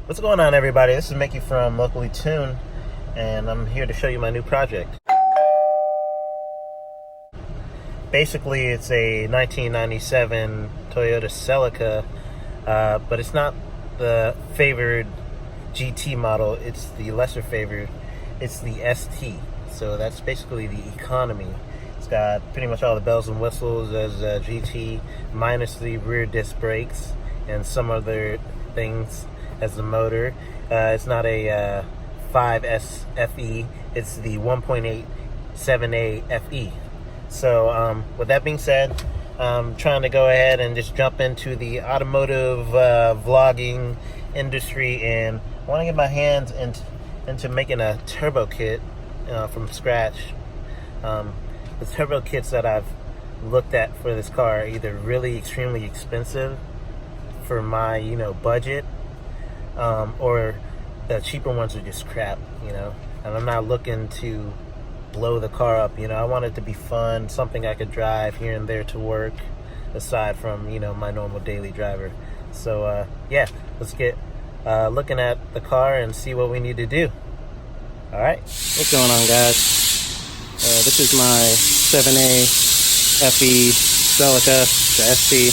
What's going on, everybody? This is Mickey from Locally Tuned, and I'm here to show you my new project. Basically, it's a 1997 Toyota Celica, but it's not the favored GT model. It's the lesser favored. It's the ST. So that's basically the economy. It's got pretty much all the bells and whistles as GT, minus the rear disc brakes and some other things as the motor. It's not a 5S FE, it's the 1.87A FE. So with that being said, I'm trying to go ahead and just jump into the automotive vlogging industry, and I want to get my hands into making a turbo kit from scratch. The turbo kits that I've looked at for this car are either really extremely expensive for my budget, or the cheaper ones are just crap, and I'm not looking to blow the car up. I want it to be fun, something I could drive here and there to work aside from my normal daily driver. So yeah, let's get looking at the car and see what we need to do. All right, what's going on, guys? This is my 7A FE Celica, the SC,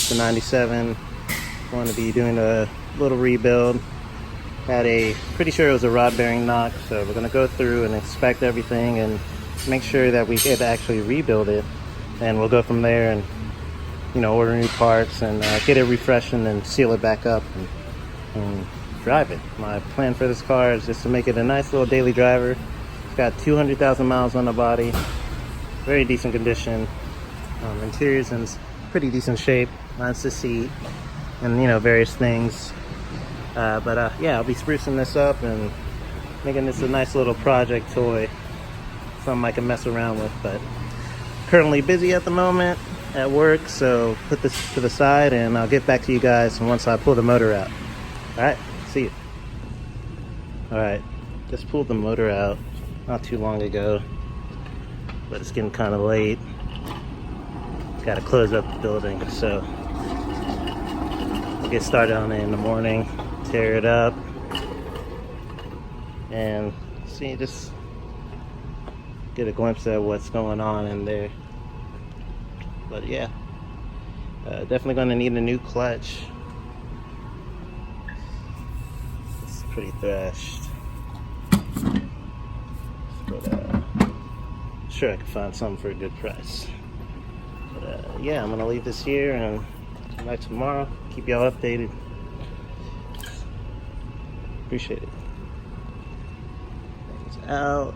the 97. Going to be doing a little rebuild. Pretty sure it was a rod bearing knock, so we're going to go through and inspect everything and make sure that we can actually rebuild it, and we'll go from there and order new parts and get it refreshed and then seal it back up and drive it. My plan for this car is just to make it a nice little daily driver. It's got 200,000 miles on the body, very decent condition. Interior's in pretty decent shape, minus the seat and various things. But yeah, I'll be sprucing this up and making this a nice little project toy, something I can mess around with. But currently busy at the moment at work, so put this to the side and I'll get back to you guys once I pull the motor out. Alright, see you. Alright, just pulled the motor out not too long ago, but it's getting kind of late. Got to close up the building, so I'll get started on it in the morning. Tear it up and see, just get a glimpse at what's going on in there. But yeah, definitely going to need a new clutch. It's pretty thrashed, but sure I can find something for a good price. But yeah, I'm gonna leave this here and come back tomorrow, keep y'all updated. Appreciate it. Thanks out.